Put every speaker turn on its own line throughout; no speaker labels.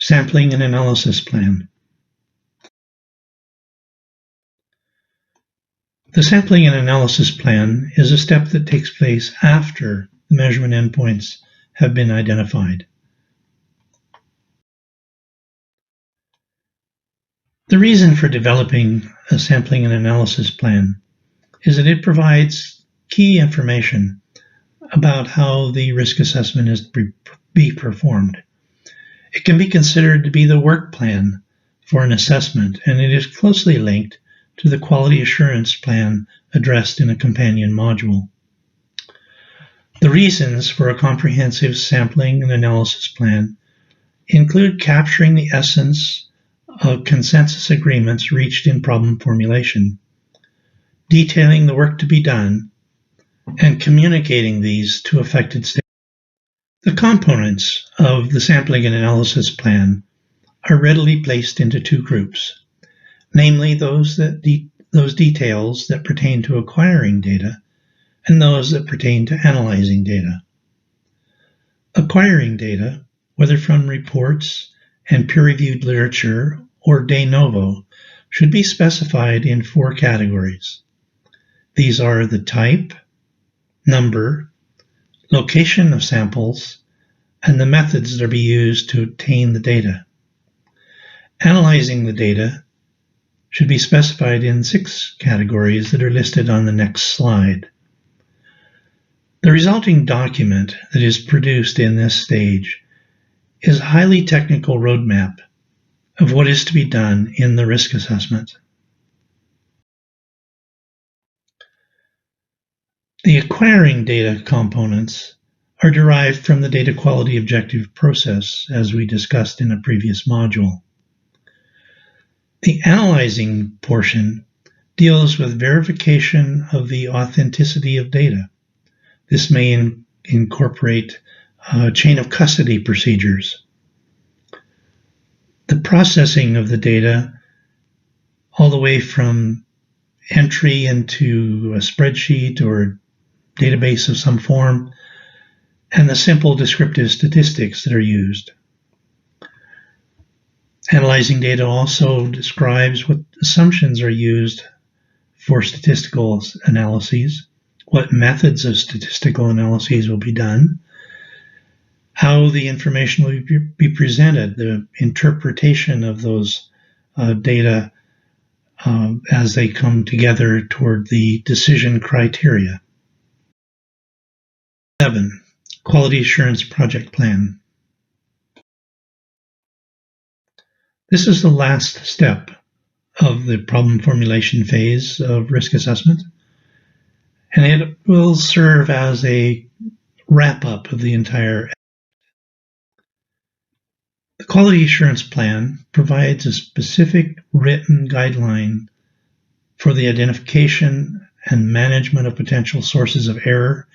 Sampling and analysis plan. The sampling and analysis plan is a step that takes place after the measurement endpoints have been identified. The reason for developing a sampling and analysis plan is that it provides key information about how the risk assessment is to be performed. It can be considered to be the work plan for an assessment, and it is closely linked to the quality assurance plan addressed in a companion module. The reasons for a comprehensive sampling and analysis plan include capturing the essence of consensus agreements reached in problem formulation, detailing the work to be done, and communicating these to affected stakeholders. The components of the sampling and analysis plan are readily placed into two groups, namely those details that pertain to acquiring data and those that pertain to analyzing data. Acquiring data, whether from reports and peer-reviewed literature or de novo, should be specified in four categories. These are the type, number, location of samples, and the methods that are be used to obtain the data. Analyzing the data should be specified in 6 categories that are listed on the next slide. The resulting document that is produced in this stage is a highly technical roadmap of what is to be done in the risk assessment. The acquiring data components are derived from the data quality objective process, as we discussed in a previous module. The analyzing portion deals with verification of the authenticity of data. This may incorporate chain of custody procedures. The processing of the data, all the way from entry into a spreadsheet or database of some form, and the simple descriptive statistics that are used. Analyzing data also describes what assumptions are used for statistical analyses, what methods of statistical analyses will be done, how the information will be presented, the interpretation of those data as they come together toward the decision criteria. 7. Quality Assurance Project Plan. This is the last step of the problem formulation phase of risk assessment, and it will serve as a wrap-up of the entire. The Quality Assurance Plan provides a specific written guideline for the identification and management of potential sources of error,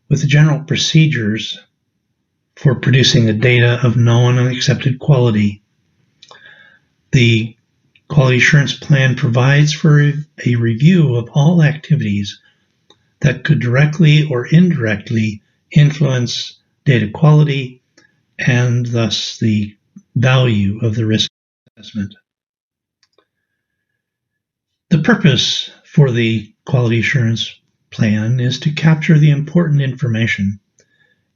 with the general procedures for producing the data of known and accepted quality. The Quality Assurance Plan provides for a review of all activities that could directly or indirectly influence data quality and thus the value of the risk assessment. The purpose for the Quality Assurance Plan is to capture the important information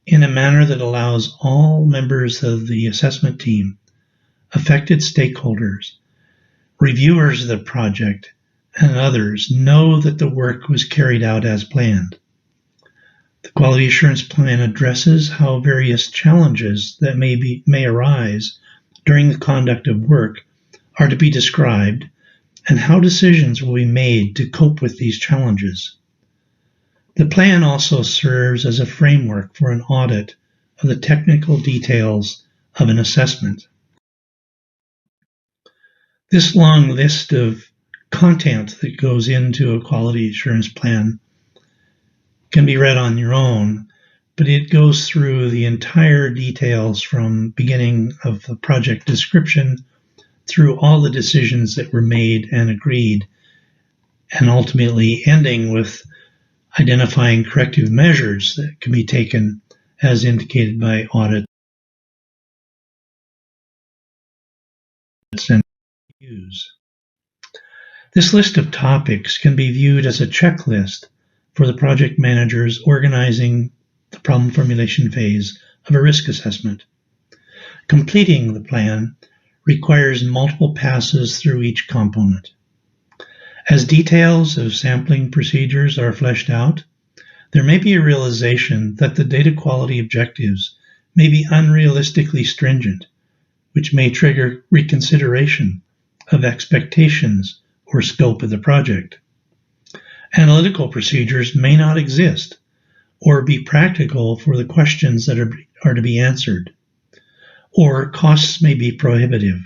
in a manner that allows all members of the assessment team, affected stakeholders, reviewers of the project, and others know that the work was carried out as planned. The Quality Assurance Plan addresses how various challenges that may arise during the conduct of work are to be described and how decisions will be made to cope with these challenges. The plan also serves as a framework for an audit of the technical details of an assessment. This long list of content that goes into a quality assurance plan can be read on your own, but it goes through the entire details from beginning of the project description through all the decisions that were made and agreed, and ultimately ending with identifying corrective measures that can be taken as indicated by audit and use. This list of topics can be viewed as a checklist for the project managers organizing the problem formulation phase of a risk assessment. Completing the plan requires multiple passes through each component. As details of sampling procedures are fleshed out, there may be a realization that the data quality objectives may be unrealistically stringent, which may trigger reconsideration of expectations or scope of the project. Analytical procedures may not exist or be practical for the questions that are to be answered, or costs may be prohibitive,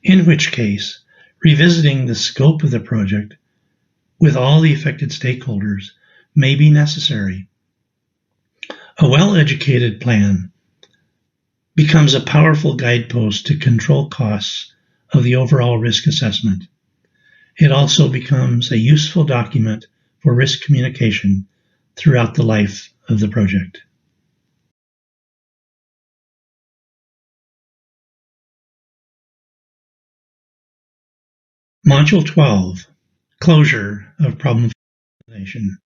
in which case revisiting the scope of the project with all the affected stakeholders may be necessary. A well-educated plan becomes a powerful guidepost to control costs of the overall risk assessment. It also becomes a useful document for risk communication throughout the life of the project. Module 12, Closure of Problem Formulation.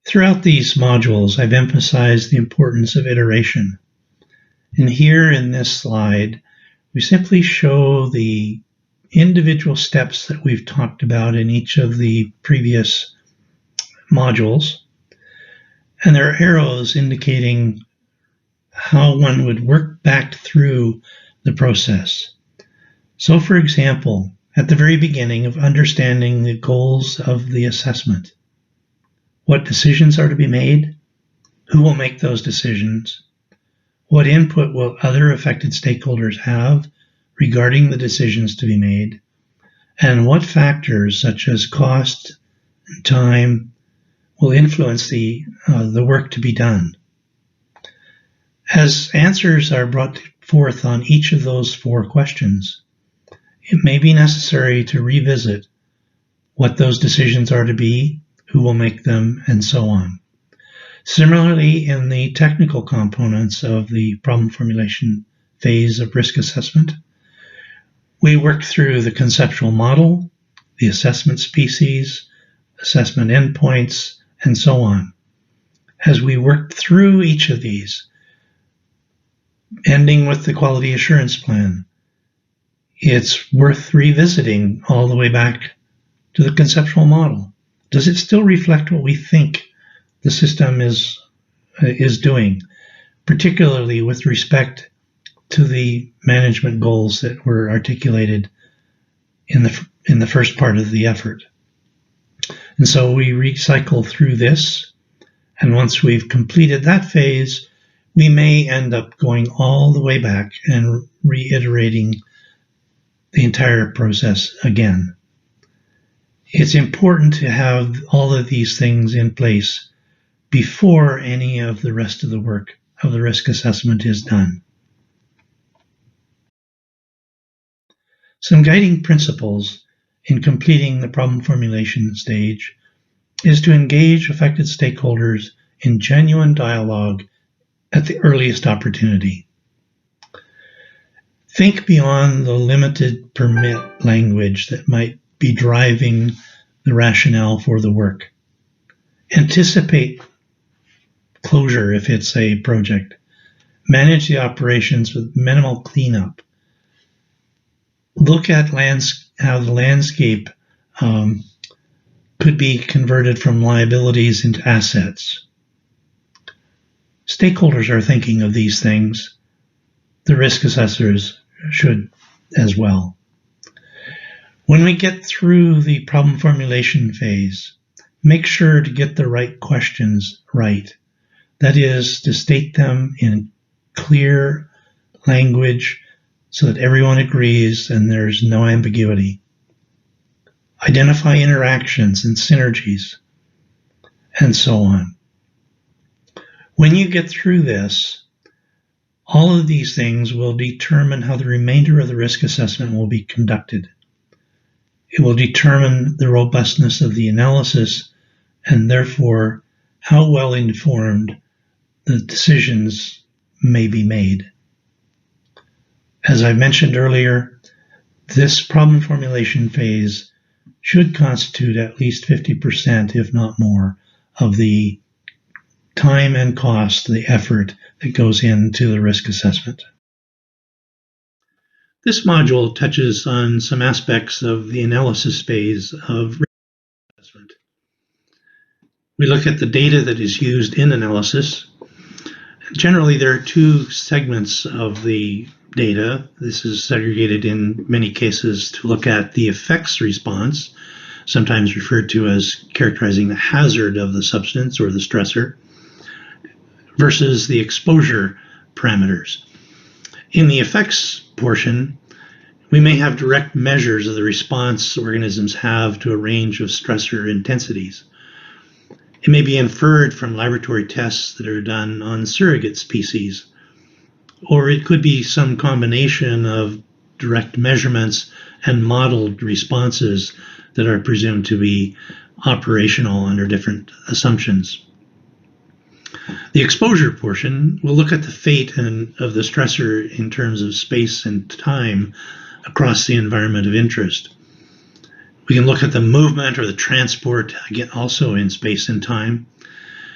Throughout these modules, I've emphasized the importance of iteration. And here in this slide, we simply show the individual steps that we've talked about in each of the previous modules. And there are arrows indicating how one would work back through the process. So, for example, at the very beginning of understanding the goals of the assessment, what decisions are to be made, who will make those decisions, what input will other affected stakeholders have regarding the decisions to be made, and what factors such as cost and time will influence the work to be done. As answers are brought forth on each of those 4 questions, it may be necessary to revisit what those decisions are to be, who will make them, and so on. Similarly, in the technical components of the problem formulation phase of risk assessment, we work through the conceptual model, the assessment species, assessment endpoints, and so on. As we work through each of these, ending with the quality assurance plan, it's worth revisiting all the way back to the conceptual model. Does it still reflect what we think the system is doing, particularly with respect to the management goals that were articulated in the first part of the effort? And so we recycle through this, and once we've completed that phase, we may end up going all the way back and reiterating the entire process again. It's important to have all of these things in place before any of the rest of the work of the risk assessment is done. Some guiding principles in completing the problem formulation stage is to engage affected stakeholders in genuine dialogue at the earliest opportunity. Think beyond the limited permit language that might be driving the rationale for the work. Anticipate closure if it's a project. Manage the operations with minimal cleanup. Look at how the landscape could be converted from liabilities into assets. Stakeholders are thinking of these things. The risk assessors should as well. When we get through the problem formulation phase, make sure to get the right questions right. That is, to state them in clear language so that everyone agrees and there's no ambiguity. Identify interactions and synergies, and so on. When you get through this, all of these things will determine how the remainder of the risk assessment will be conducted. It will determine the robustness of the analysis and therefore how well informed the decisions may be made. As I mentioned earlier, this problem formulation phase should constitute at least 50%, if not more, of the time and cost, the effort that goes into the risk assessment. This module touches on some aspects of the analysis phase of risk assessment. We look at the data that is used in analysis. Generally, there are two segments of the data. This is segregated in many cases to look at the effects response, sometimes referred to as characterizing the hazard of the substance or the stressor, versus the exposure parameters. In the effects portion, we may have direct measures of the response organisms have to a range of stressor intensities. It may be inferred from laboratory tests that are done on surrogate species, or it could be some combination of direct measurements and modeled responses that are presumed to be operational under different assumptions. The exposure portion will look at the fate of the stressor in terms of space and time across the environment of interest. We can look at the movement or the transport, again, also in space and time.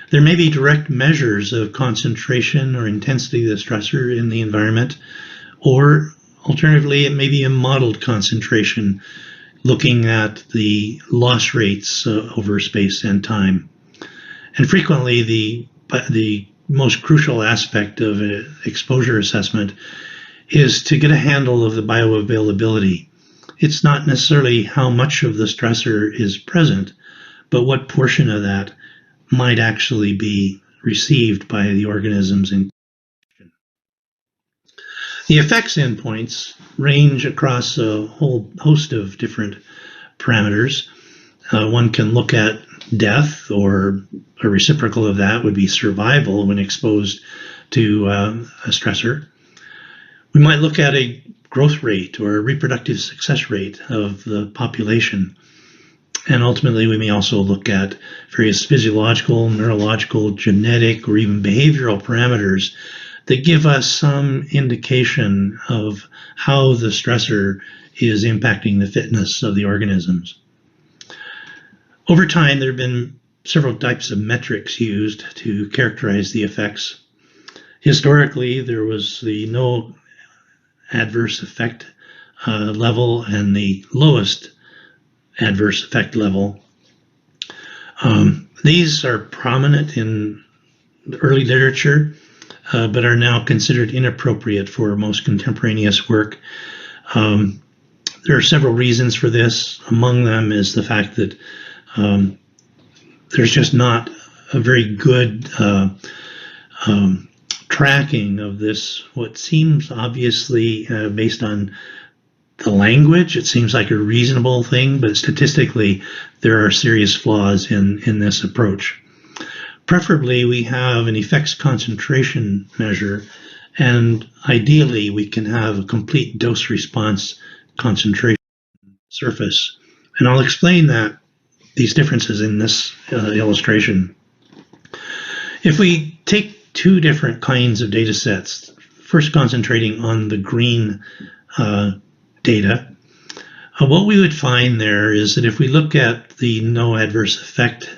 There may be direct measures of concentration or intensity of the stressor in the environment, or alternatively, it may be a modeled concentration, looking at the loss rates over space and time. And frequently, the most crucial aspect of an exposure assessment is to get a handle of the bioavailability. It's not necessarily how much of the stressor is present, but what portion of that might actually be received by the organisms in question. The effects endpoints range across a whole host of different parameters. One can look at death, or a reciprocal of that would be survival when exposed to a stressor. We might look at a growth rate or a reproductive success rate of the population. And ultimately, we may also look at various physiological, neurological, genetic, or even behavioral parameters that give us some indication of how the stressor is impacting the fitness of the organisms. Over time, there have been several types of metrics used to characterize the effects. Historically, there was the no adverse effect level and the lowest adverse effect level. These are prominent in the early literature, but are now considered inappropriate for most contemporaneous work. There are several reasons for this. Among them is the fact that there's just not a very good tracking of this, what seems obviously based on the language, it seems like a reasonable thing, but statistically there are serious flaws in this approach. Preferably, we have an effects concentration measure, and ideally we can have a complete dose response concentration surface. And I'll explain these differences in this illustration. If we take two different kinds of data sets, first concentrating on the green data, what we would find there is that if we look at the no adverse effect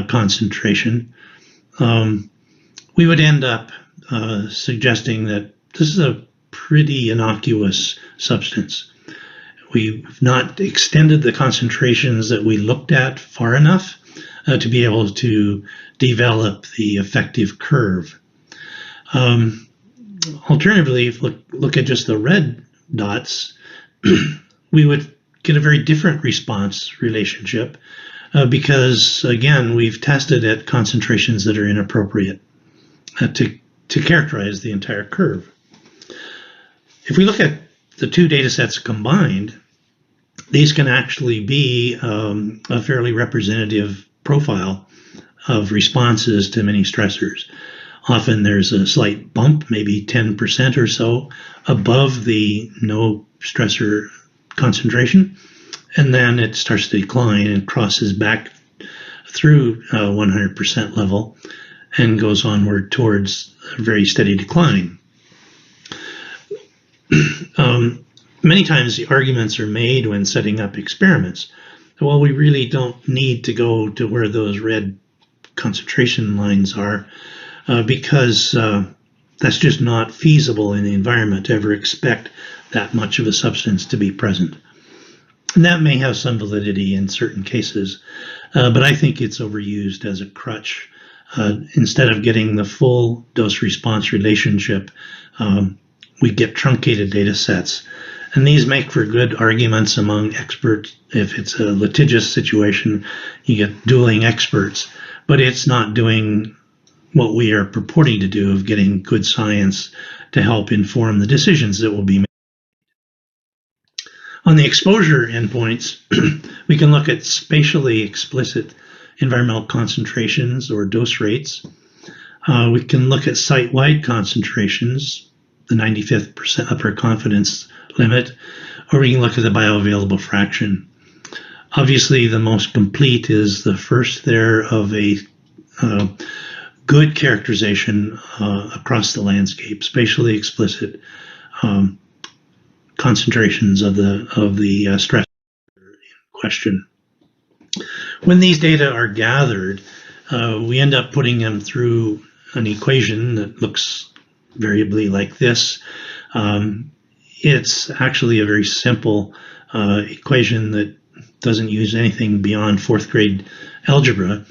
concentration, we would end up suggesting that this is a pretty innocuous substance. We've not extended the concentrations that we looked at far enough to be able to develop the effective curve. Alternatively, if we look at just the red dots, we would get a very different response relationship because, again, we've tested at concentrations that are inappropriate to characterize the entire curve. If we look at the two data sets combined, these can actually be a fairly representative profile of responses to many stressors. Often there's a slight bump, maybe 10% or so, above the no stressor concentration, and then it starts to decline and crosses back through 100% level and goes onward towards a very steady decline. Many times the arguments are made when setting up experiments. Well, we really don't need to go to where those red concentration lines are because that's just not feasible in the environment to ever expect that much of a substance to be present. And that may have some validity in certain cases, but I think it's overused as a crutch. Instead of getting the full dose-response relationship, we get truncated data sets. And these make for good arguments among experts. If it's a litigious situation, you get dueling experts, but it's not doing what we are purporting to do of getting good science to help inform the decisions that will be made. On the exposure endpoints, we can look at spatially explicit environmental concentrations or dose rates. We can look at site-wide concentrations, the 95th upper confidence limit, or we can look at the bioavailable fraction. Obviously, the most complete is the first there of a good characterization across the landscape, spatially explicit concentrations of the stress in question. When these data are gathered, we end up putting them through an equation that looks variably like this. It's actually a very simple equation that doesn't use anything beyond fourth grade algebra,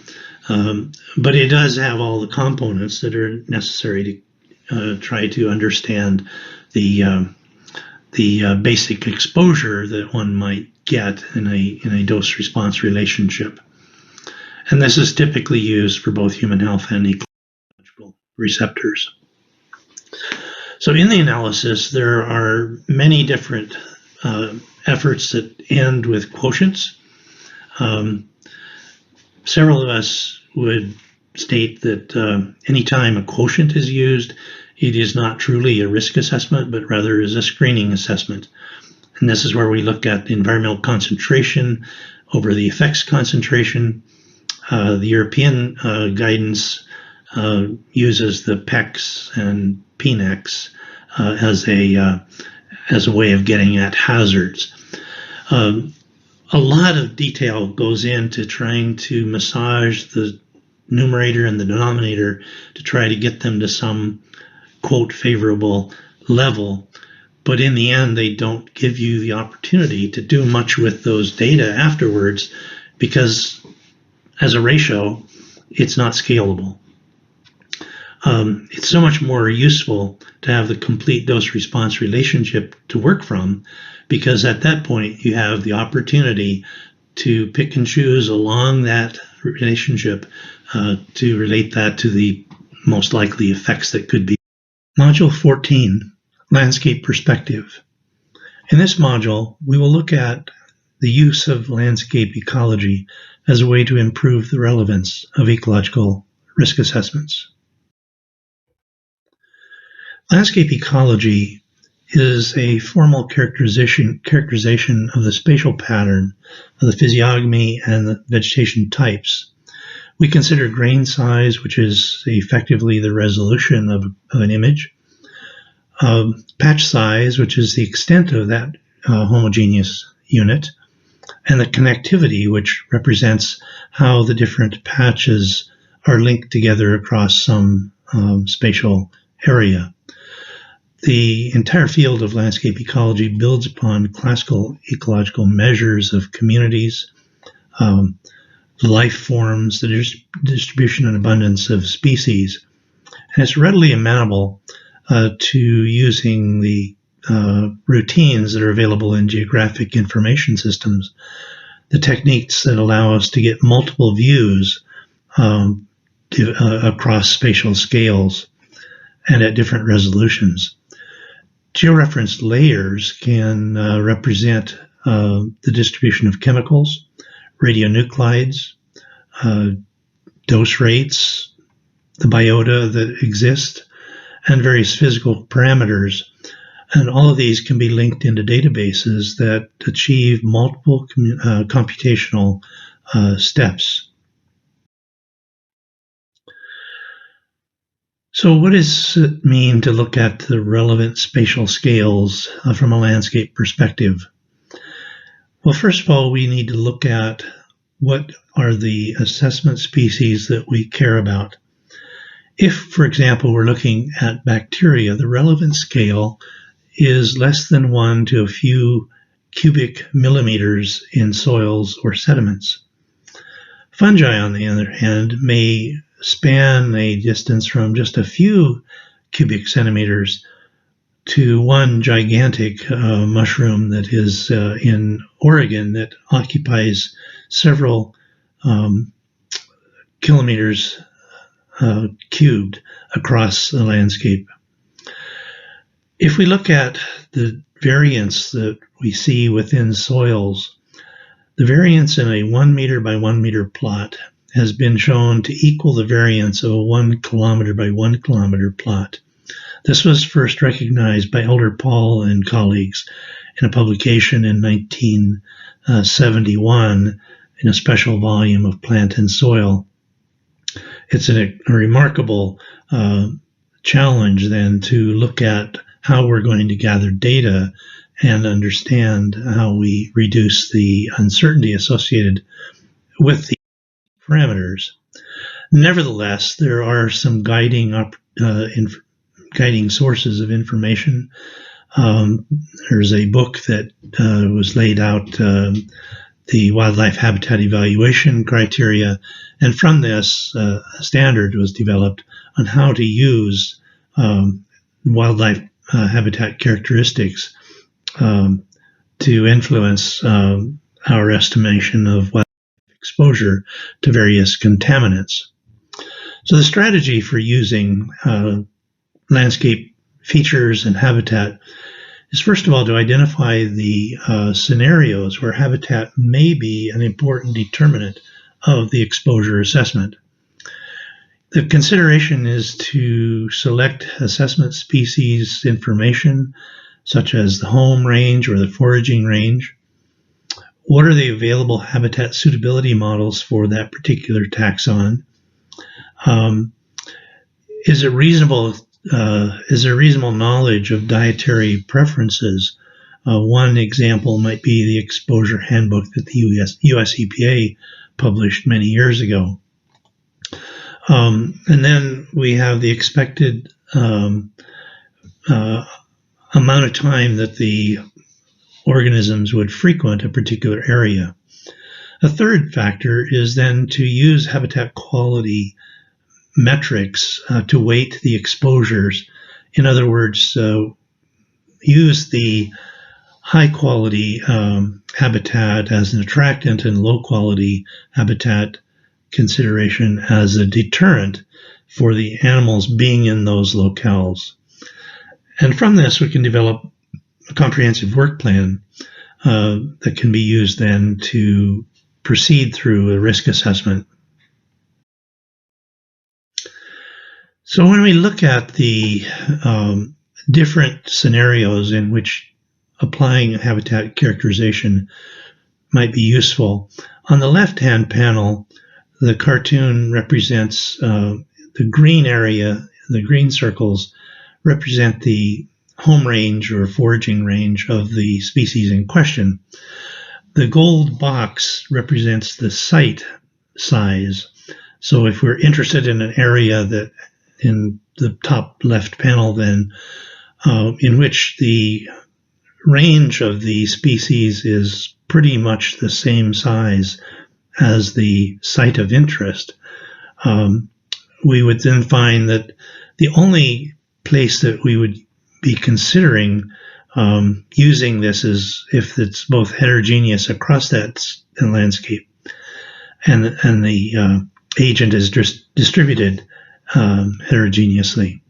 but it does have all the components that are necessary to try to understand the basic exposure that one might get in a dose-response relationship. And this is typically used for both human health and ecological receptors. So in the analysis, there are many different efforts that end with quotients. Several of us would state that anytime a quotient is used, it is not truly a risk assessment, but rather is a screening assessment. And this is where we look at the environmental concentration over the effects concentration. The European guidance uses the PEX and PNEX as a way of getting at hazards. A lot of detail goes into trying to massage the numerator and the denominator to try to get them to some quote favorable level, but in the end they don't give you the opportunity to do much with those data afterwards because as a ratio it's not scalable. It's so much more useful to have the complete dose-response relationship to work from, because at that point you have the opportunity to pick and choose along that relationship to relate that to the most likely effects that could be. Module 14, Landscape Perspective. In this module, we will look at the use of landscape ecology as a way to improve the relevance of ecological risk assessments. Landscape ecology is a formal characterization of the spatial pattern of the physiognomy and the vegetation types. We consider grain size, which is effectively the resolution of an image, patch size, which is the extent of that homogeneous unit, and the connectivity, which represents how the different patches are linked together across some spatial area. The entire field of landscape ecology builds upon classical ecological measures of communities, life forms, the distribution and abundance of species, and it's readily amenable to using the routines that are available in geographic information systems, the techniques that allow us to get multiple views across spatial scales and at different resolutions. Georeferenced layers can represent the distribution of chemicals, radionuclides, dose rates, the biota that exist, and various physical parameters. And all of these can be linked into databases that achieve multiple computational steps. So what does it mean to look at the relevant spatial scales from a landscape perspective? Well, first of all, we need to look at what are the assessment species that we care about. If, for example, we're looking at bacteria, the relevant scale is less than 1 to a few cubic millimeters in soils or sediments. Fungi, on the other hand, may span a distance from just a few cubic centimeters to one gigantic mushroom that is in Oregon that occupies several kilometers cubed across the landscape. If we look at the variance that we see within soils, the variance in a 1 meter by 1 meter plot has been shown to equal the variance of a 1 kilometer by 1 kilometer plot. This was first recognized by Elder Paul and colleagues in a publication in 1971 in a special volume of Plant and Soil. It's a remarkable challenge then to look at how we're going to gather data and understand how we reduce the uncertainty associated with the parameters. Nevertheless, there are some guiding sources of information. There's a book that was laid out, the wildlife habitat evaluation criteria, and from this, a standard was developed on how to use wildlife habitat characteristics to influence our estimation of wildlife exposure to various contaminants. So the strategy for using landscape features and habitat is, first of all, to identify the scenarios where habitat may be an important determinant of the exposure assessment. The consideration is to select assessment species information, such as the home range or the foraging range. What are the available habitat suitability models for that particular taxon? Is there reasonable knowledge of dietary preferences? One example might be the exposure handbook that the US EPA published many years ago. And then we have the expected amount of time that the organisms would frequent a particular area. A third factor is then to use habitat quality metrics to weight the exposures. In other words, use the high quality habitat as an attractant and low quality habitat consideration as a deterrent for the animals being in those locales. And from this, we can develop a comprehensive work plan that can be used then to proceed through a risk assessment. So when we look at the different scenarios in which applying habitat characterization might be useful, on the left-hand panel, the cartoon represents the green area, the green circles represent the home range or foraging range of the species in question. The gold box represents the site size. So if we're interested in an area that in the top left panel then in which the range of the species is pretty much the same size as the site of interest, we would then find that the only place that we would be considering using this is if it's both heterogeneous across that landscape and the agent is distributed heterogeneously.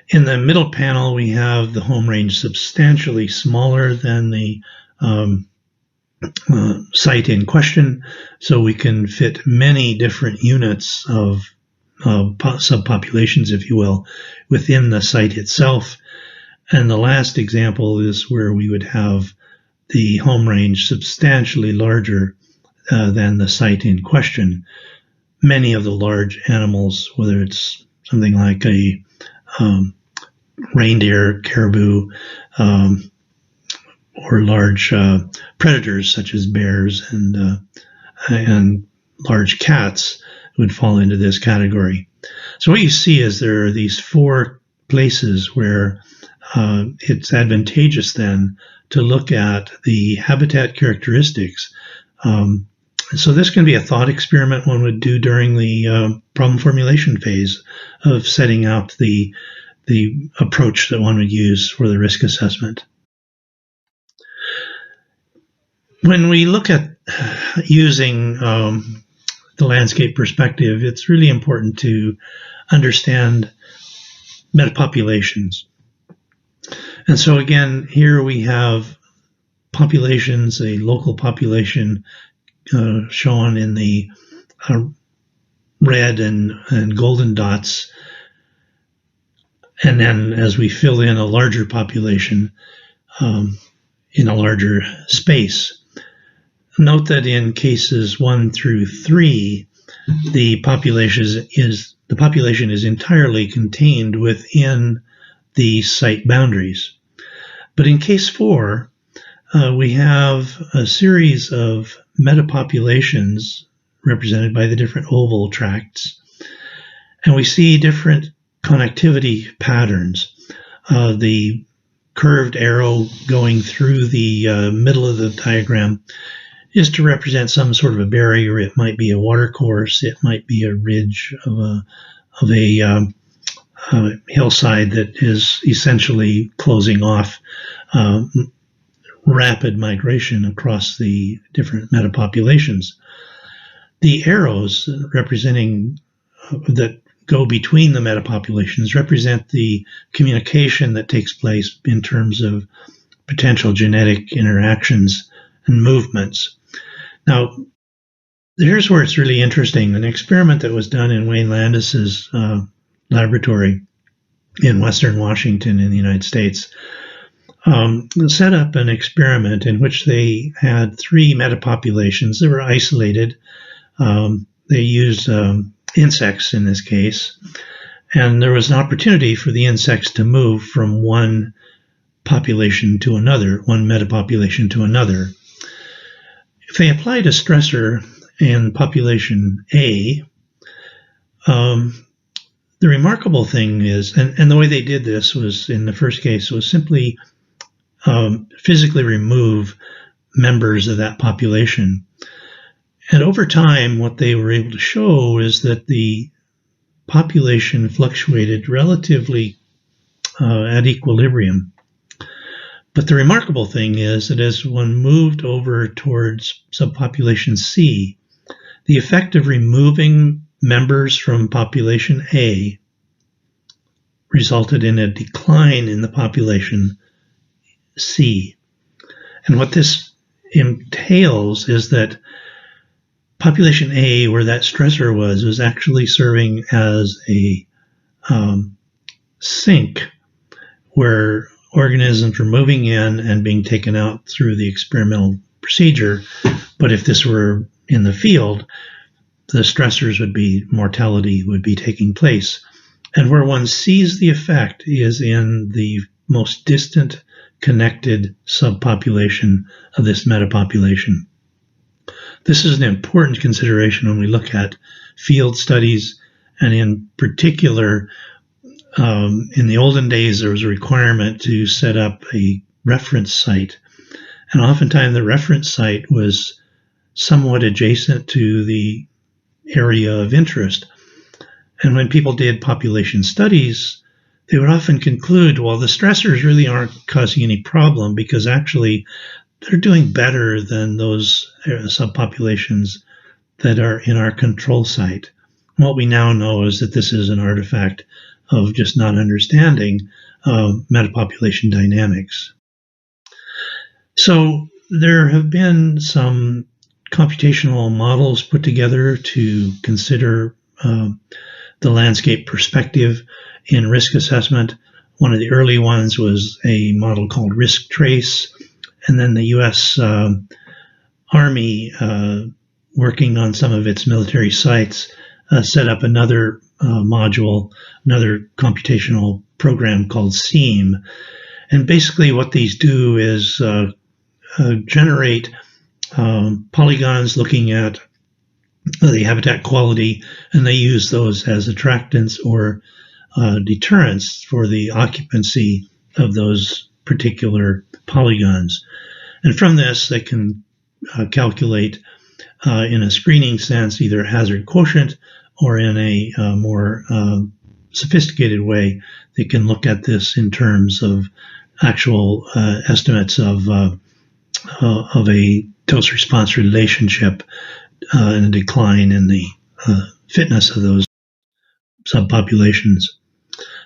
In the middle panel, we have the home range substantially smaller than the site in question, so we can fit many different units of subpopulations, if you will, within the site itself. And the last example is where we would have the home range substantially larger than the site in question. Many of the large animals, whether it's something like a reindeer, caribou, or large predators such as bears and large cats would fall into this category. So what you see is there are these 4 places where it's advantageous then to look at the habitat characteristics. So this can be a thought experiment one would do during the problem formulation phase of setting out the approach that one would use for the risk assessment. When we look at using the landscape perspective, it's really important to understand metapopulations. And so again, here we have populations, a local population shown in the red and golden dots. And then as we fill in a larger population in a larger space, note that in cases 1 through 3, the population is entirely contained within the site boundaries. But in case 4, we have a series of metapopulations represented by the different oval tracts, and we see different connectivity patterns. The curved arrow going through the middle of the diagram is to represent some sort of a barrier. It might be a watercourse, it might be a ridge of a hillside that is essentially closing off rapid migration across the different metapopulations. The arrows representing that go between the metapopulations represent the communication that takes place in terms of potential genetic interactions and movements. Now, here's where it's really interesting. An experiment that was done in Wayne Landis's laboratory in Western Washington in the United States set up an experiment in which they had 3 metapopulations that were isolated. They used insects in this case, and there was an opportunity for the insects to move from one population to another, one metapopulation to another. If they applied a stressor in population A, the remarkable thing is, and the way they did this was, in the first case, was simply physically remove members of that population. And over time, what they were able to show is that the population fluctuated relatively at equilibrium. But the remarkable thing is that as one moved over towards subpopulation C, the effect of removing members from population A resulted in a decline in the population C. And what this entails is that population A, where that stressor was actually serving as a sink where organisms were moving in and being taken out through the experimental procedure. But if this were in the field, the stressors would be, mortality would be taking place. And where one sees the effect is in the most distant connected subpopulation of this metapopulation. This is an important consideration when we look at field studies, and in particular, in the olden days, there was a requirement to set up a reference site. And oftentimes the reference site was somewhat adjacent to the area of interest. And when people did population studies, they would often conclude, well, the stressors really aren't causing any problem because actually they're doing better than those subpopulations that are in our control site. What we now know is that this is an artifact of just not understanding metapopulation dynamics. So there have been some computational models put together to consider the landscape perspective in risk assessment. One of the early ones was a model called Risk Trace, and then the U.S. Army, working on some of its military sites, set up another module, another computational program called SEAM. And basically what these do is generate polygons looking at the habitat quality, and they use those as attractants or deterrents for the occupancy of those particular polygons. And from this, they can calculate in a screening sense either hazard quotient, or in a more sophisticated way, they can look at this in terms of actual estimates of a dose-response relationship and a decline in the fitness of those subpopulations.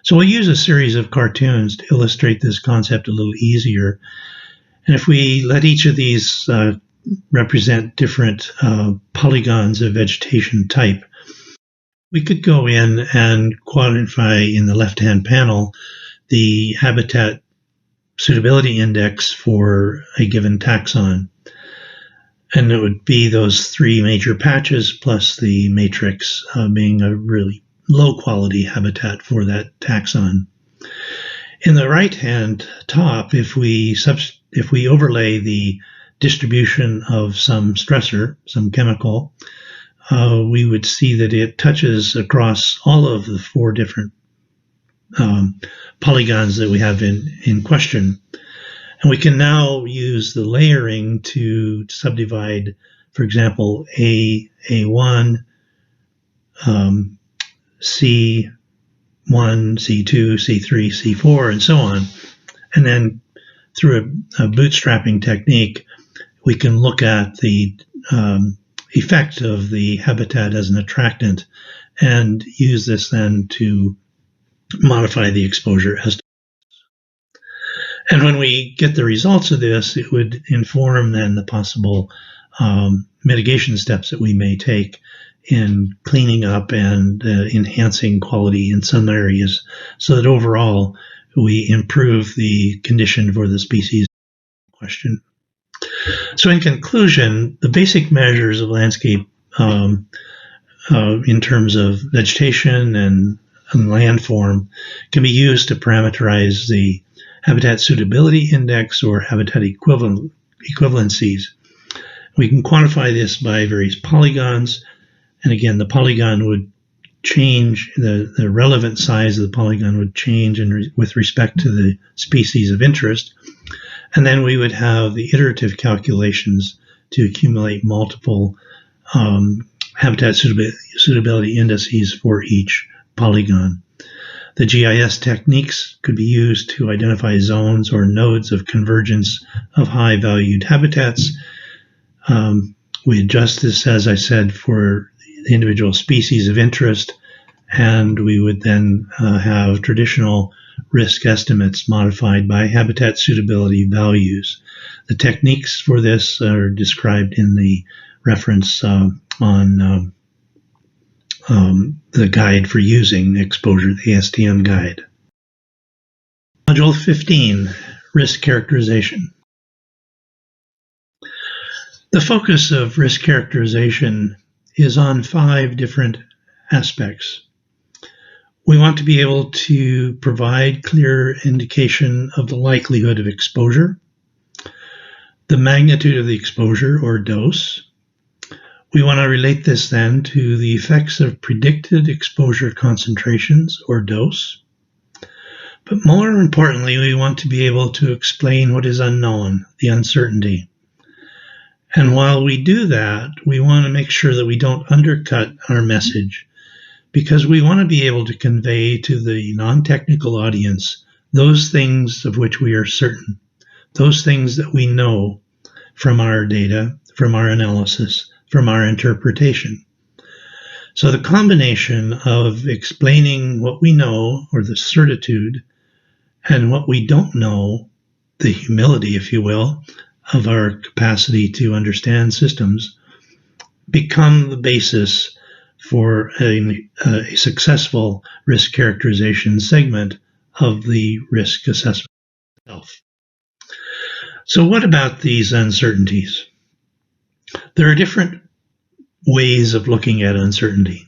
So we'll use a series of cartoons to illustrate this concept a little easier. And if we let each of these represent different polygons of vegetation type, we could go in and quantify in the left-hand panel the habitat suitability index for a given taxon. And it would be those three major patches plus the matrix being a really low quality habitat for that taxon. In the right-hand top, if we overlay the distribution of some stressor, some chemical, we would see that it touches across all of the four different polygons that we have in question. And we can now use the layering to subdivide, for example, A1, C1, C2, C3, C4, and so on. And then through a bootstrapping technique, we can look at the effect of the habitat as an attractant and use this then to modify the exposure estimate. And when we get the results of this, it would inform then the possible mitigation steps that we may take in cleaning up and enhancing quality in some areas, so that overall we improve the condition for the species in question. So in conclusion, the basic measures of landscape in terms of vegetation and landform can be used to parameterize the habitat suitability index or habitat equivalencies. We can quantify this by various polygons. And again, the polygon would change, the relevant size of the polygon would change with respect to the species of interest. And then we would have the iterative calculations to accumulate multiple habitat suitability indices for each polygon. The GIS techniques could be used to identify zones or nodes of convergence of high-valued habitats. We adjust this, as I said, for the individual species of interest, and we would then have traditional risk estimates modified by habitat suitability values. The techniques for this are described in the reference on the guide for using exposure, the ASTM guide. Module 15, risk characterization. The focus of risk characterization is on 5 different aspects. We want to be able to provide clear indication of the likelihood of exposure, the magnitude of the exposure or dose. We want to relate this then to the effects of predicted exposure concentrations or dose. But more importantly, we want to be able to explain what is unknown, the uncertainty. And while we do that, we want to make sure that we don't undercut our message, because we want to be able to convey to the non-technical audience those things of which we are certain, those things that we know from our data, from our analysis, from our interpretation. So the combination of explaining what we know, or the certitude, and what we don't know, the humility, if you will, of our capacity to understand systems, become the basis for a successful risk characterization segment of the risk assessment itself. So what about these uncertainties? There are different ways of looking at uncertainty.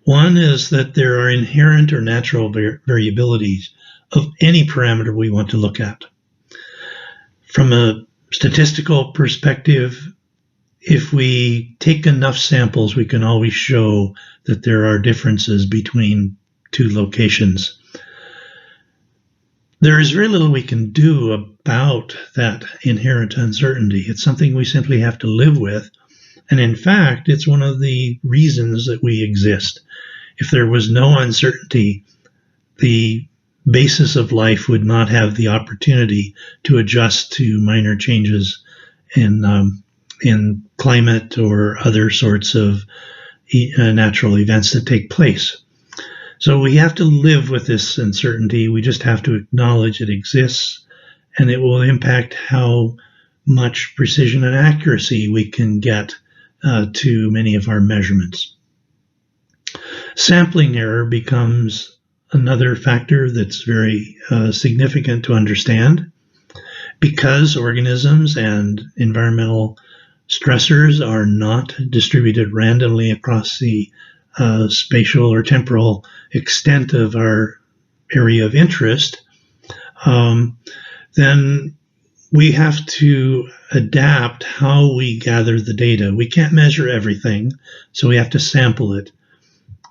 One is that there are inherent or natural variabilities of any parameter we want to look at. From a statistical perspective, if we take enough samples, we can always show that there are differences between two locations. There is very little we can do about that inherent uncertainty. It's something we simply have to live with. And in fact, it's one of the reasons that we exist. If there was no uncertainty, the basis of life would not have the opportunity to adjust to minor changes in climate or other sorts of natural events that take place. So we have to live with this uncertainty. We just have to acknowledge it exists, and it will impact how much precision and accuracy we can get to many of our measurements. Sampling error becomes another factor that's very significant to understand. Because organisms and environmental stressors are not distributed randomly across the spatial or temporal extent of our area of interest, then we have to adapt how we gather the data. We can't measure everything, so we have to sample it,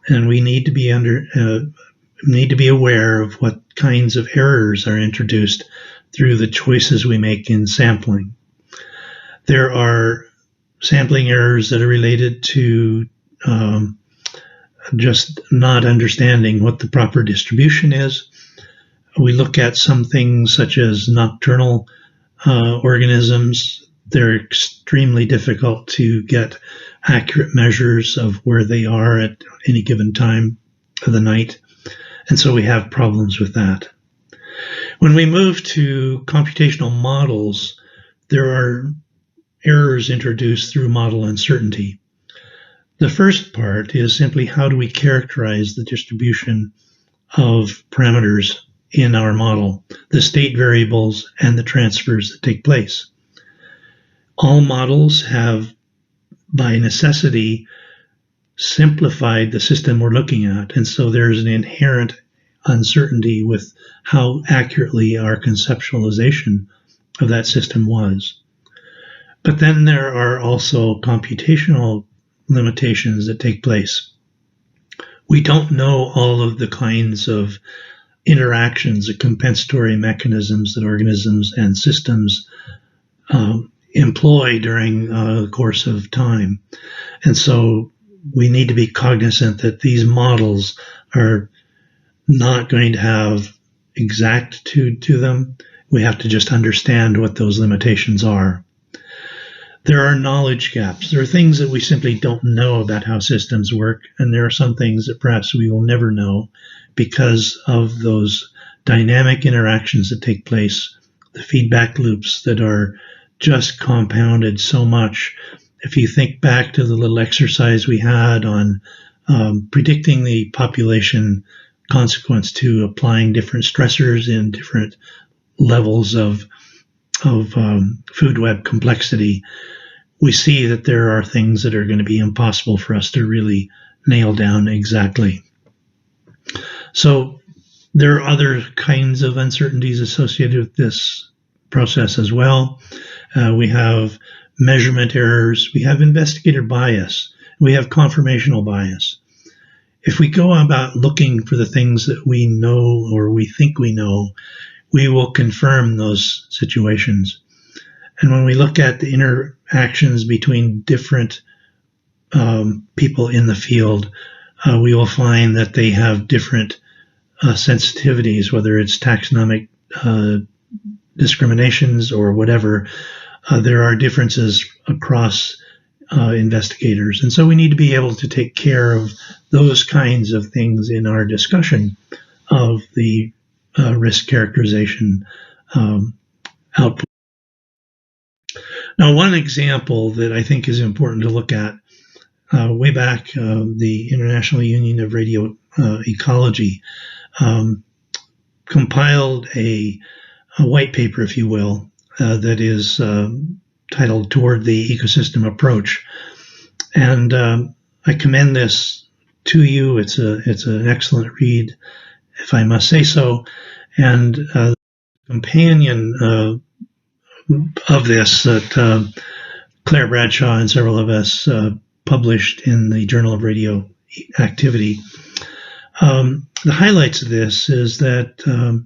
and we need to be aware of what kinds of errors are introduced through the choices we make in sampling. There are sampling errors that are related to just not understanding what the proper distribution is. We look at some things such as nocturnal organisms. They're extremely difficult to get accurate measures of where they are at any given time of the night. And so we have problems with that. When we move to computational models, there are errors introduced through model uncertainty. The first part is simply how do we characterize the distribution of parameters in our model, the state variables and the transfers that take place. All models have, by necessity, simplified the system we're looking at, and so there's an inherent uncertainty with how accurately our conceptualization of that system was. But then there are also computational limitations that take place. We don't know all of the kinds of interactions, the compensatory mechanisms that organisms and systems employ during the course of time. And so we need to be cognizant that these models are not going to have exactitude to them. We have to just understand what those limitations are. There are knowledge gaps. There are things that we simply don't know about how systems work, and there are some things that perhaps we will never know because of those dynamic interactions that take place, the feedback loops that are just compounded so much. If you think back to the little exercise we had on predicting the population consequence to applying different stressors in different levels of food web complexity, we see that there are things that are going to be impossible for us to really nail down exactly. So there are other kinds of uncertainties associated with this process as well. We have measurement errors, we have investigator bias, we have confirmational bias. If we go about looking for the things that we know or we think we know, we will confirm those situations. And when we look at the interactions between different people in the field, we will find that they have different sensitivities, whether it's taxonomic discriminations or whatever. There are differences across investigators. And so we need to be able to take care of those kinds of things in our discussion of the risk characterization output. Now, one example that I think is important to look at, way back, the International Union of Radio Ecology compiled a white paper, if you will, that is titled Toward the Ecosystem Approach. And I commend this to you. It's an excellent read, if I must say so. And the companion of this that Claire Bradshaw and several of us published in the Journal of Radioactivity. The highlights of this is that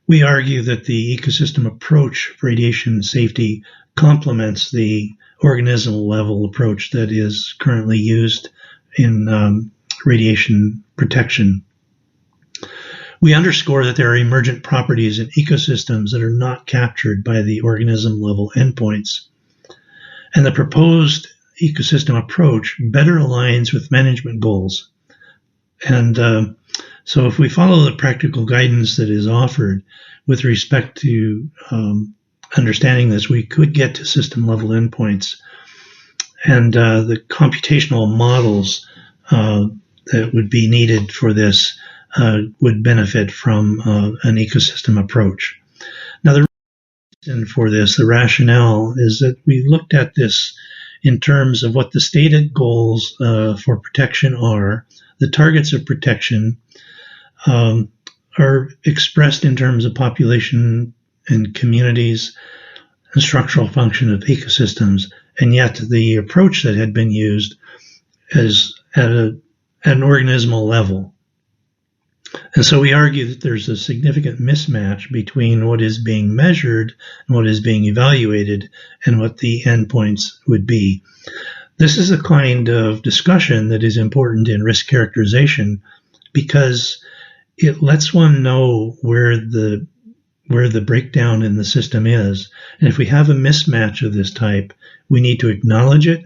we argue that the ecosystem approach of radiation safety complements the organism level approach that is currently used in radiation protection. We underscore that there are emergent properties in ecosystems that are not captured by the organism level endpoints. And the proposed ecosystem approach better aligns with management goals. And so if we follow the practical guidance that is offered with respect to understanding this, we could get to system level endpoints. And the computational models that would be needed for this would benefit from an ecosystem approach. Now, the reason for this, the rationale, is that we looked at this in terms of what the stated goals for protection are. The targets of protection are expressed in terms of population and communities and structural function of ecosystems, and yet the approach that had been used is at an organismal level. And so we argue that there's a significant mismatch between what is being measured and what is being evaluated and what the endpoints would be. This is a kind of discussion that is important in risk characterization because it lets one know where the breakdown in the system is. And if we have a mismatch of this type, we need to acknowledge it.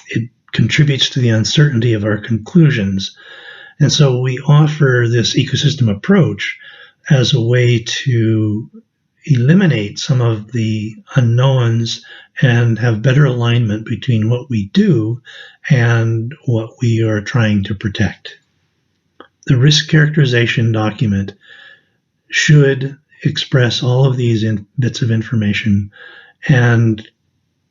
It contributes to the uncertainty of our conclusions. And so we offer this ecosystem approach as a way to eliminate some of the unknowns and have better alignment between what we do and what we are trying to protect. The risk characterization document should express all of these bits of information and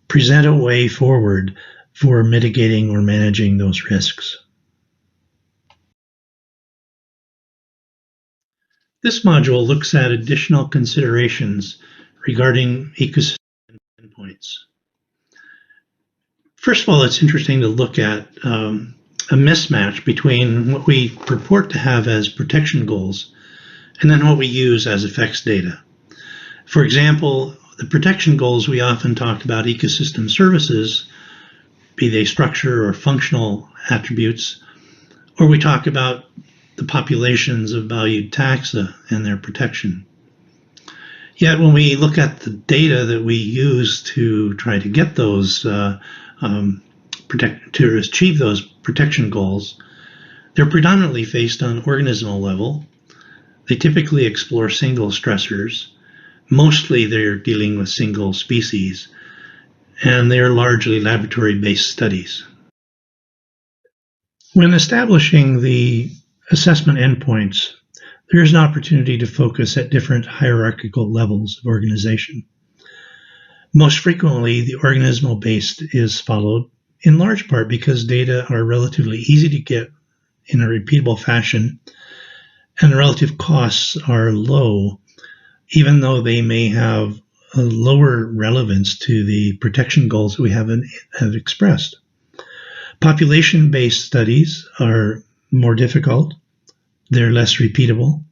present a way forward for mitigating or managing those risks. This module looks at additional considerations regarding ecosystem endpoints. First of all, it's interesting to look at a mismatch between what we purport to have as protection goals and then what we use as effects data. For example, the protection goals, we often talk about ecosystem services, be they structure or functional attributes, or we talk about the populations of valued taxa and their protection. Yet when we look at the data that we use to try to get those to achieve those protection goals, they're predominantly based on organismal level. They typically explore single stressors. Mostly they're dealing with single species, and they're largely laboratory-based studies. When establishing the assessment endpoints, there is an opportunity to focus at different hierarchical levels of organization. Most frequently, the organismal based is followed, in large part because data are relatively easy to get in a repeatable fashion, and the relative costs are low, even though they may have a lower relevance to the protection goals that we have expressed. Population-based studies are more difficult. They're less repeatable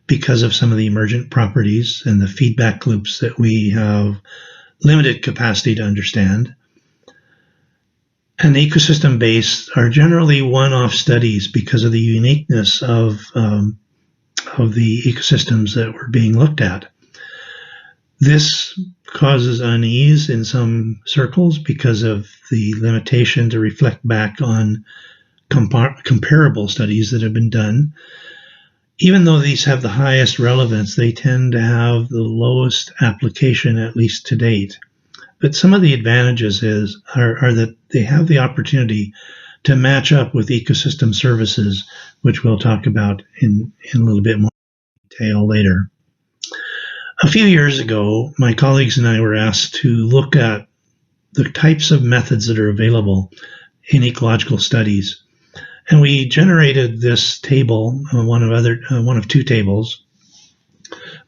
because of some of the emergent properties and the feedback loops that we have limited capacity to understand. And ecosystem-based are generally one-off studies because of the uniqueness of the ecosystems that were being looked at. This causes unease in some circles because of the limitation to reflect back on comparable studies that have been done. Even though these have the highest relevance, they tend to have the lowest application, at least to date. But some of the advantages are that they have the opportunity to match up with ecosystem services, which we'll talk about in a little bit more detail later. A few years ago, my colleagues and I were asked to look at the types of methods that are available in ecological studies. And we generated this table, one of two tables.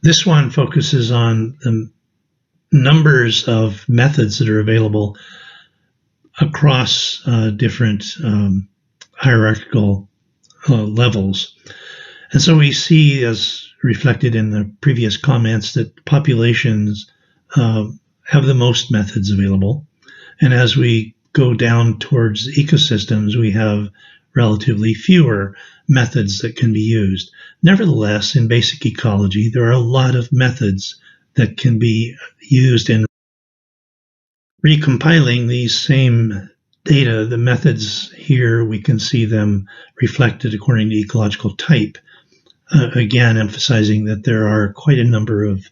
This one focuses on the numbers of methods that are available across different hierarchical levels. And so we see, as reflected in the previous comments, that populations have the most methods available. And as we go down towards ecosystems, we have relatively fewer methods that can be used. Nevertheless, in basic ecology, there are a lot of methods that can be used in recompiling these same data. The methods here, we can see them reflected according to ecological type. Again, emphasizing that there are quite a number of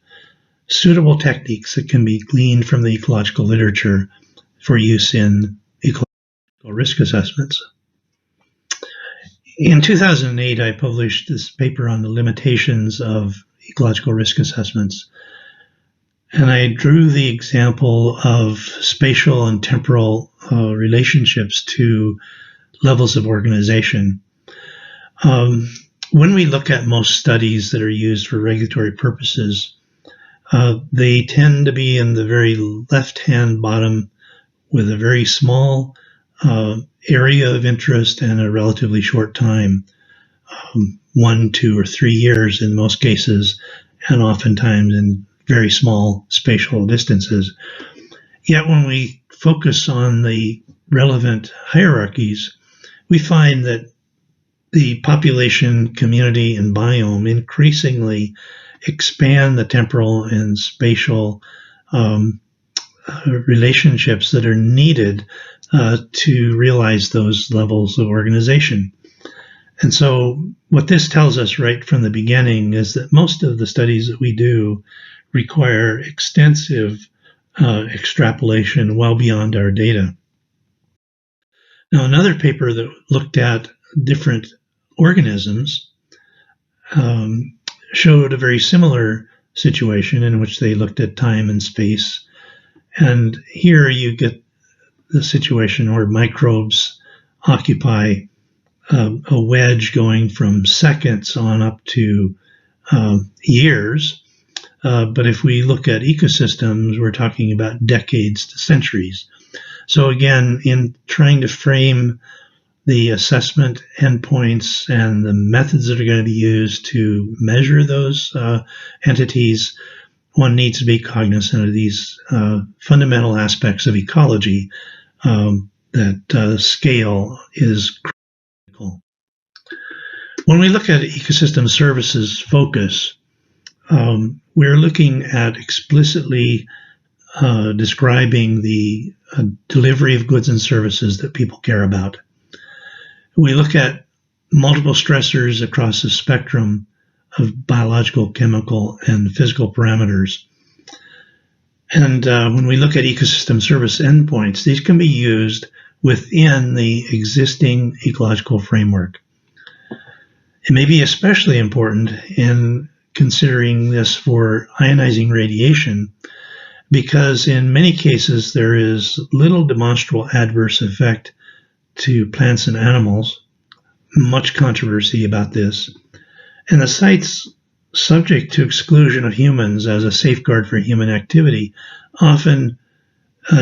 suitable techniques that can be gleaned from the ecological literature for use in ecological risk assessments. In 2008, I published this paper on the limitations of ecological risk assessments. And I drew the example of spatial and temporal relationships to levels of organization. When we look at most studies that are used for regulatory purposes, they tend to be in the very left-hand bottom with a very small area of interest and a relatively short time, 1, 2, or 3 years in most cases, and oftentimes in very small spatial distances. Yet when we focus on the relevant hierarchies, we find that the population, community, and biome increasingly expand the temporal and spatial relationships that are needed to realize those levels of organization. And so what this tells us right from the beginning is that most of the studies that we do require extensive extrapolation well beyond our data. Now, another paper that looked at different organisms showed a very similar situation in which they looked at time and space. And here you get the situation where microbes occupy a wedge going from seconds on up to years. But if we look at ecosystems, we're talking about decades to centuries. So again, in trying to frame the assessment endpoints and the methods that are going to be used to measure those entities, one needs to be cognizant of these fundamental aspects of ecology, that scale is critical. When we look at ecosystem services focus, we're looking at explicitly describing the delivery of goods and services that people care about. We look at multiple stressors across the spectrum of biological, chemical, and physical parameters. And when we look at ecosystem service endpoints, these can be used within the existing ecological framework. It may be especially important in considering this for ionizing radiation, because in many cases there is little demonstrable adverse effect to plants and animals, much controversy about this, and the sites subject to exclusion of humans as a safeguard for human activity often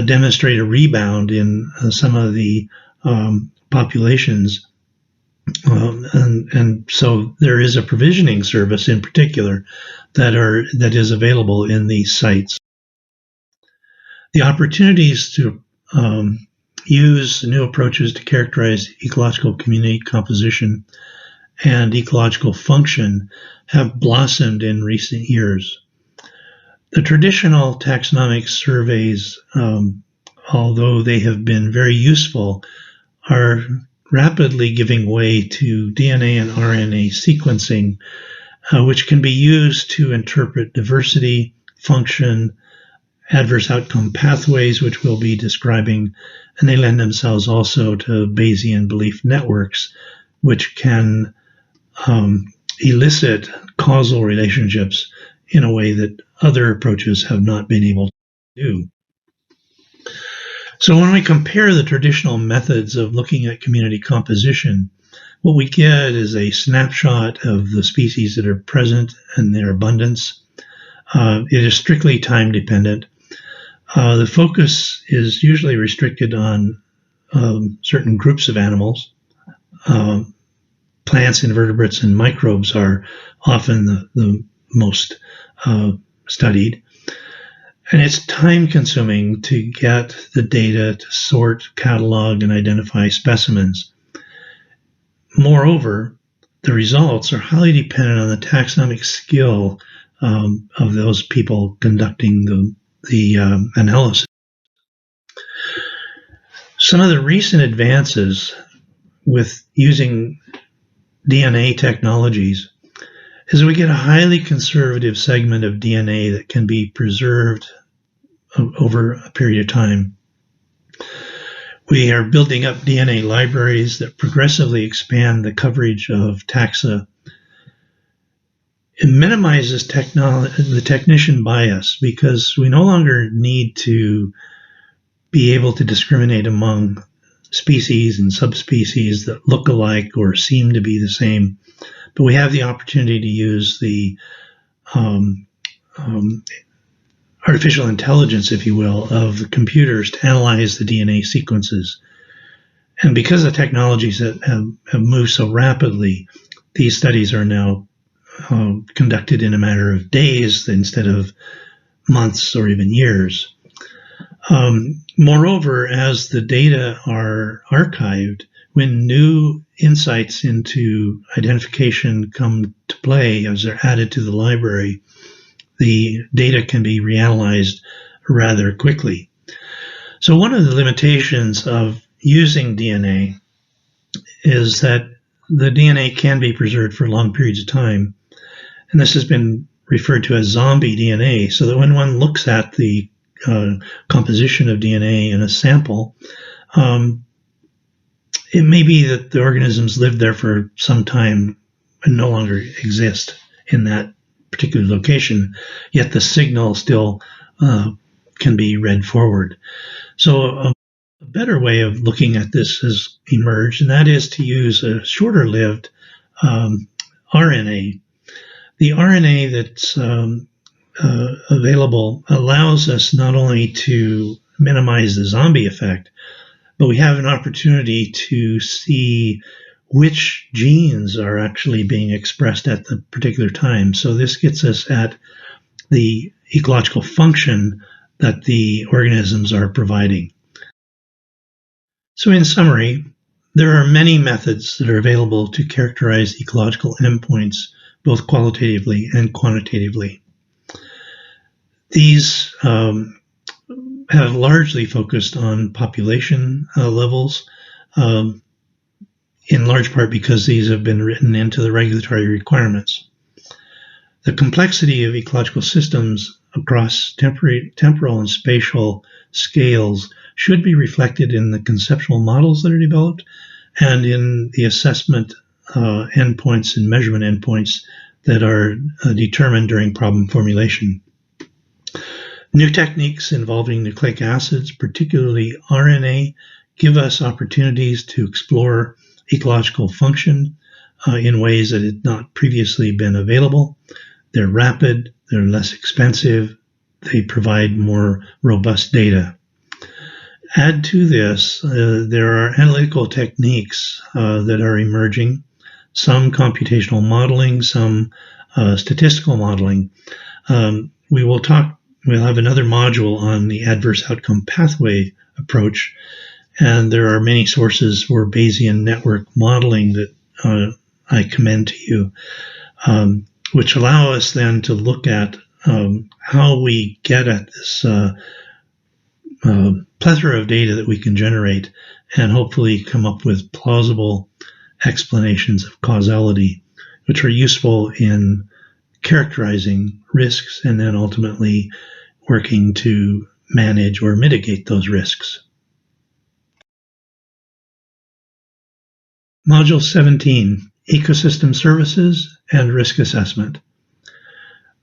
demonstrate a rebound in some of the populations. And so there is a provisioning service in particular that is available in these sites. The opportunities to use new approaches to characterize ecological community composition and ecological function have blossomed in recent years. The traditional taxonomic surveys, although they have been very useful, are rapidly giving way to DNA and RNA sequencing, which can be used to interpret diversity, function, adverse outcome pathways, which we'll be describing, and they lend themselves also to Bayesian belief networks, which can elicit causal relationships in a way that other approaches have not been able to do. So when we compare the traditional methods of looking at community composition what we get is a snapshot of the species that are present and their abundance. It is strictly time dependent. The focus is usually restricted on certain groups of animals. Plants, invertebrates, and microbes are often the most studied. And it's time consuming to get the data to sort, catalog, and identify specimens. Moreover, the results are highly dependent on the taxonomic skill of those people conducting the analysis. Some of the recent advances with using DNA technologies is we get a highly conservative segment of DNA that can be preserved over a period of time. We are building up DNA libraries that progressively expand the coverage of taxa. It minimizes the technician bias because we no longer need to be able to discriminate among species and subspecies that look alike or seem to be the same. But we have the opportunity to use the artificial intelligence, if you will, of the computers to analyze the DNA sequences. And because the technologies that have moved so rapidly, these studies are now conducted in a matter of days instead of months or even years. Moreover, as the data are archived, when new insights into identification come to play as they're added to the library, the data can be reanalyzed rather quickly. So one of the limitations of using DNA is that the DNA can be preserved for long periods of time. And this has been referred to as zombie DNA, so that when one looks at the composition of DNA in a sample, it may be that the organisms lived there for some time and no longer exist in that particular location, yet the signal still can be read forward. So a better way of looking at this has emerged, and that is to use a shorter-lived RNA. The RNA that's available allows us not only to minimize the zombie effect, but we have an opportunity to see which genes are actually being expressed at the particular time. So this gets us at the ecological function that the organisms are providing. So in summary, there are many methods that are available to characterize ecological endpoints, both qualitatively and quantitatively. These have largely focused on population levels, in large part because these have been written into the regulatory requirements. The complexity of ecological systems across temporal and spatial scales should be reflected in the conceptual models that are developed and in the assessment endpoints and measurement endpoints that are determined during problem formulation. New techniques involving nucleic acids, particularly RNA, give us opportunities to explore ecological function in ways that had not previously been available. They're rapid, they're less expensive, they provide more robust data. Add to this, there are analytical techniques that are emerging, some computational modeling, some statistical modeling. We'll have another module on the adverse outcome pathway approach, and there are many sources for Bayesian network modeling that I commend to you, which allow us then to look at how we get at this plethora of data that we can generate and hopefully come up with plausible explanations of causality, which are useful in characterizing risks and then ultimately working to manage or mitigate those risks. Module 17, Ecosystem Services and Risk Assessment.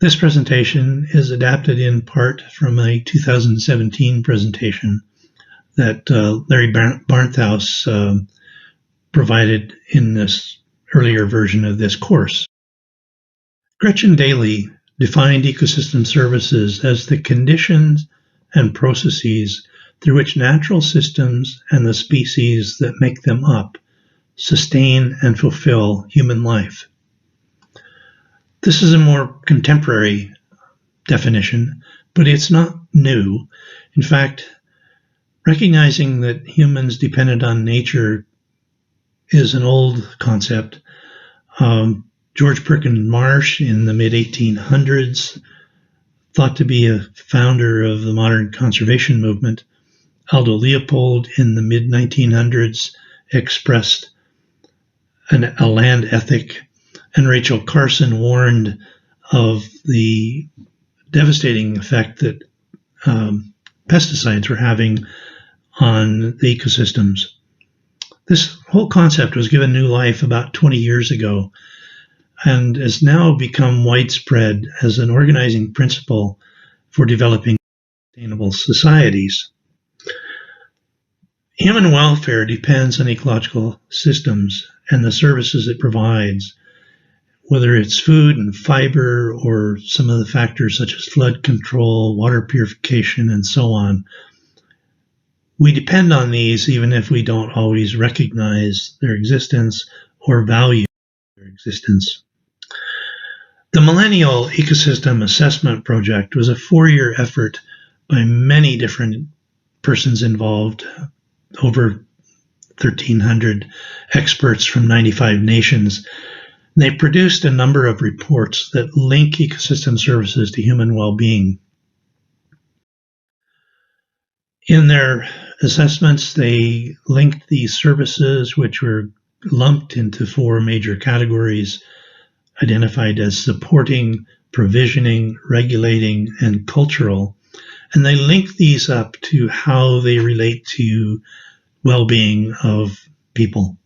This presentation is adapted in part from a 2017 presentation that Larry Barnthouse provided in this earlier version of this course. Gretchen Daly defined ecosystem services as the conditions and processes through which natural systems and the species that make them up sustain and fulfill human life. This is a more contemporary definition, but it's not new. In fact, recognizing that humans depended on nature is an old concept. George Perkins Marsh in the mid-1800s, thought to be a founder of the modern conservation movement. Aldo Leopold in the mid-1900s expressed a land ethic, and Rachel Carson warned of the devastating effect that pesticides were having on the ecosystems. This whole concept was given new life about 20 years ago and has now become widespread as an organizing principle for developing sustainable societies. Human welfare depends on ecological systems and the services it provides, whether it's food and fiber or some of the factors such as flood control, water purification, and so on. We depend on these even if we don't always recognize their existence or value their existence. The Millennial Ecosystem Assessment Project was a 4-year effort by many different persons involved, over 1,300 experts from 95 nations. They produced a number of reports that link ecosystem services to human well-being. In their assessments, they linked these services, which were lumped into 4 major categories, identified as supporting, provisioning, regulating, and cultural. And they link these up to how they relate to well-being of people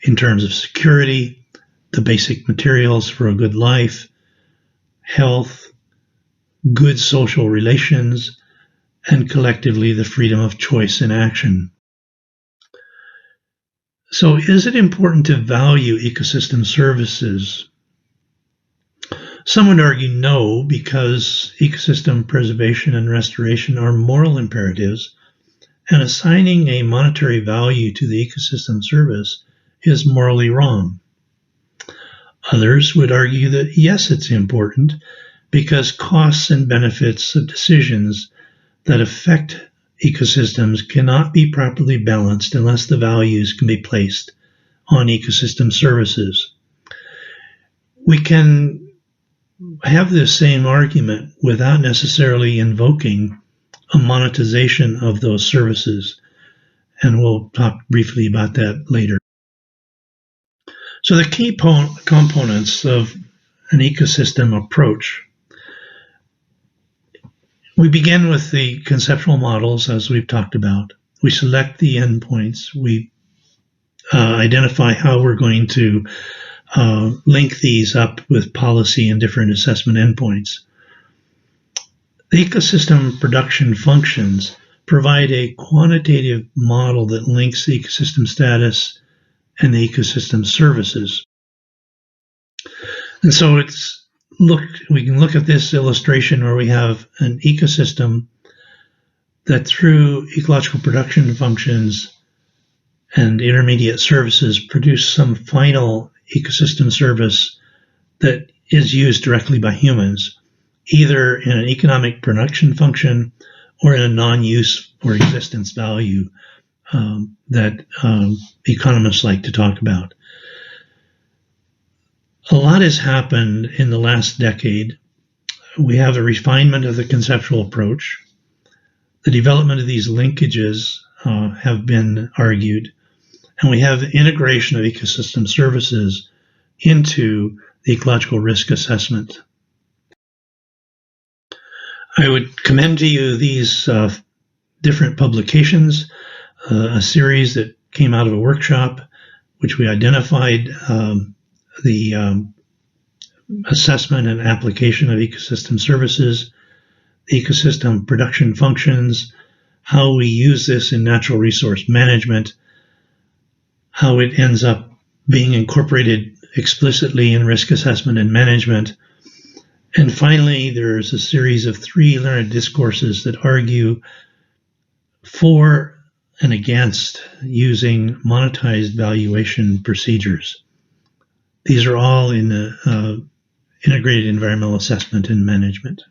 in terms of security, the basic materials for a good life, health, good social relations, and collectively the freedom of choice and action. So is it important to value ecosystem services? Some would argue no, because ecosystem preservation and restoration are moral imperatives, and assigning a monetary value to the ecosystem service is morally wrong. Others would argue that yes, it's important, because costs and benefits of decisions that affect ecosystems cannot be properly balanced unless the values can be placed on ecosystem services. We can have this same argument without necessarily invoking a monetization of those services, and we'll talk briefly about that later. So the key components of an ecosystem approach. We begin with the conceptual models, as we've talked about. We select the endpoints. We identify how we're going to link these up with policy and different assessment endpoints. The ecosystem production functions provide a quantitative model that links the ecosystem status and the ecosystem services. And so we can look at this illustration where we have an ecosystem that through ecological production functions and intermediate services produce some final ecosystem service that is used directly by humans, either in an economic production function or in a non-use or existence value that economists like to talk about. A lot has happened in the last decade. We have a refinement of the conceptual approach. The development of these linkages have been argued, and we have integration of ecosystem services into the ecological risk assessment. I would commend to you these different publications, a series that came out of a workshop, which we identified the assessment and application of ecosystem services, ecosystem production functions, how we use this in natural resource management, how it ends up being incorporated explicitly in risk assessment and management. And finally, there's a series of 3 learned discourses that argue for and against using monetized valuation procedures. These are all in the integrated environmental assessment and management